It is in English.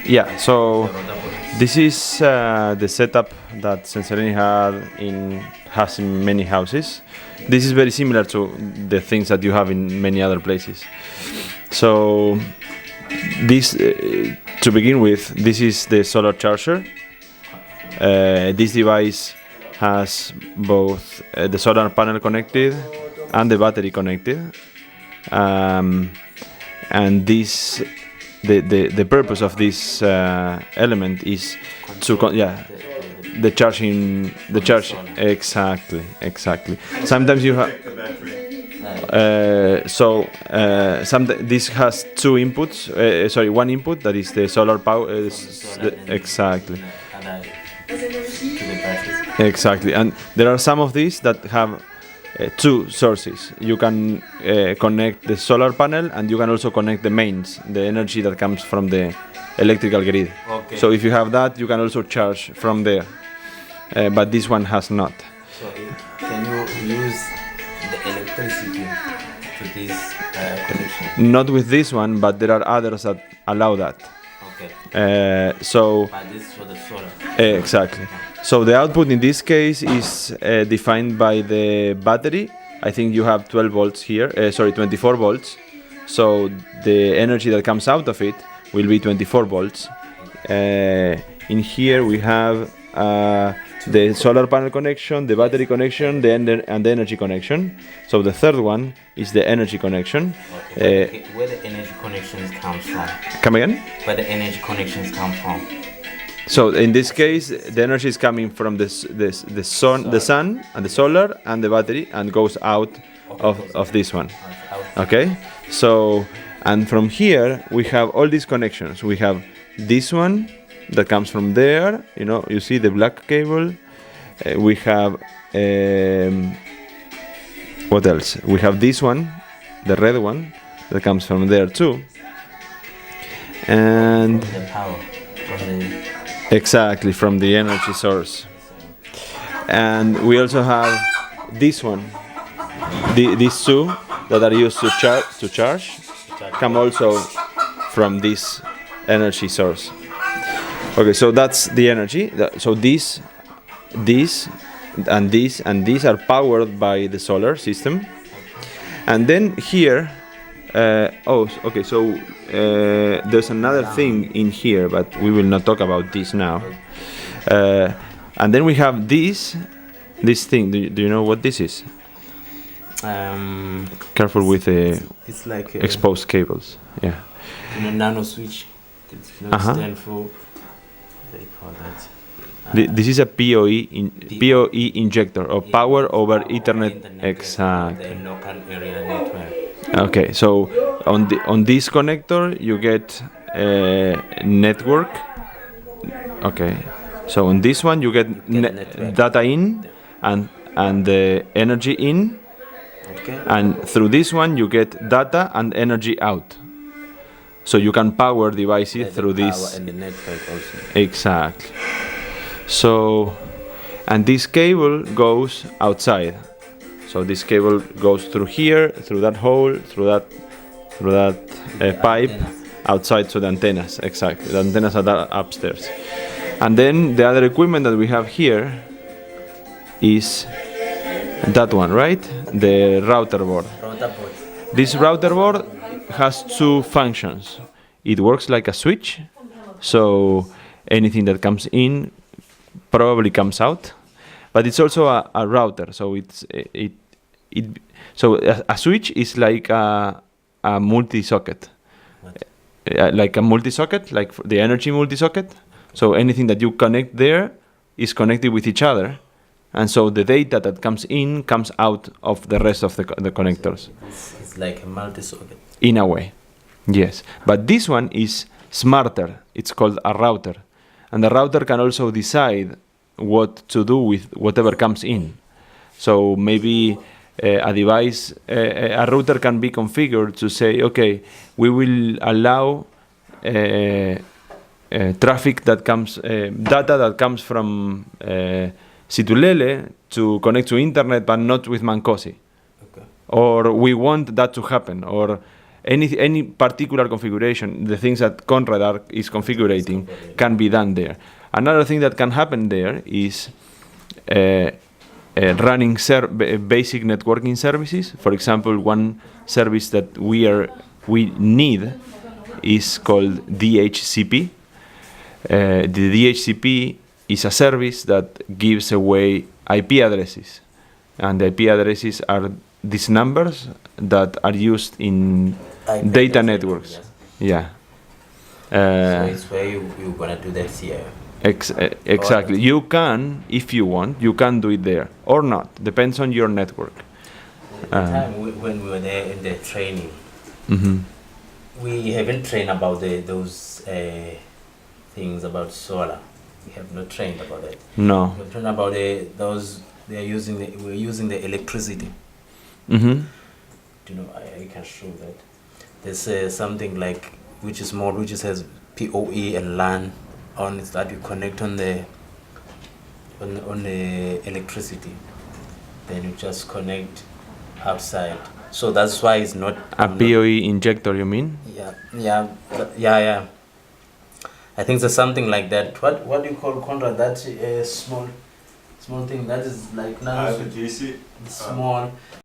Yeah, so this is the setup that Sensorini has in many houses. This is very similar to the things that you have in many other places. So this, to begin with, this is the solar charger. This device has both the solar panel connected and the battery connected, and this the purpose of this element is to the charge exactly. Sometimes you have this has two inputs, one input that is the solar power, exactly, and there are some of these that have two sources. You can connect the solar panel, and you can also connect the mains, the energy that comes from the electrical grid. Okay. So if you have that, you can also charge from there, but this one has not. So can you use the electricity to this connection? Not with this one, but there are others that allow that. Okay. But this is for the solar. Exactly. So the output in this case is defined by the battery. I think you have 12 volts here, 24 volts. So the energy that comes out of it will be 24 volts. In here we have the solar panel connection, the battery connection, and the energy connection. So the third one is the energy connection. Okay. Where the energy connections come from? Come again? Where the energy connections come from? So in this case, the energy is coming from the sun, and the solar and the battery, and goes out of this one. Okay. So, and from here we have all these connections. We have this one that comes from there. You see the black cable. We have what else? We have this one, the red one, that comes from there too. And From the power. exactly, from the energy source. And we also have this one. These two that are used to charge come also from this energy source. Okay, so that's the energy. So these and these are powered by the solar system. And then here, so there's another thing in here, but we will not talk about this now. And then we have this thing. Do you know what this is? Careful with the It's like exposed cables. Yeah. a nano switch. It's stand for. They call that. This is a PoE injector, or power over Ethernet. Exactly. The local area network. Okay, so on this connector you get network. Okay, so on this one you get data in and the energy in. Okay. And through this one you get data and energy out. So you can power devices through this. And the network also. Exactly. So, and this cable goes outside. So this cable goes through here, through that hole, through that pipe, outside to the antennas. Exactly. The antennas are upstairs. And then the other equipment that we have here is that one, right? The router board. This router board has two functions. It works like a switch, so anything that comes in probably comes out. But it's also a router, so so a switch is like a multi-socket, like a multi-socket, like the energy multi-socket. So anything that you connect there is connected with each other. And so the data that comes in comes out of the rest of the connectors. It's like a multi-socket. In a way, yes. But this one is smarter. It's called a router. And the router can also decide what to do with whatever comes in. So maybe a device, a router can be configured to say, okay, we will allow traffic that comes, data that comes from Situlele to connect to internet, but not with Mancosi. Okay. Or we want that to happen, or any particular configuration, the things that Conrad is configuring can be done there. Another thing that can happen there is running basic networking services. For example, one service that we need is called DHCP. The DHCP is a service that gives away IP addresses, and the IP addresses are these numbers that are used in data networks. Yes. Yeah. So it's where you're gonna do that here. Exactly. You can, if you want, you can do it there or not. Depends on your network. The time when we were there in the training, Mm-hmm. we haven't trained about those things about solar. We have not trained about that. No. We have trained about those. We're using the electricity. Mm-hmm. You know, I can show that. There's something like which is small, which has PoE and LAN on it that you connect on the electricity. Then you just connect outside. So that's why it's not A PoE injector, you mean? Yeah. I think there's something like that. What do you call Conrad? That's a small thing that is like now GC. small.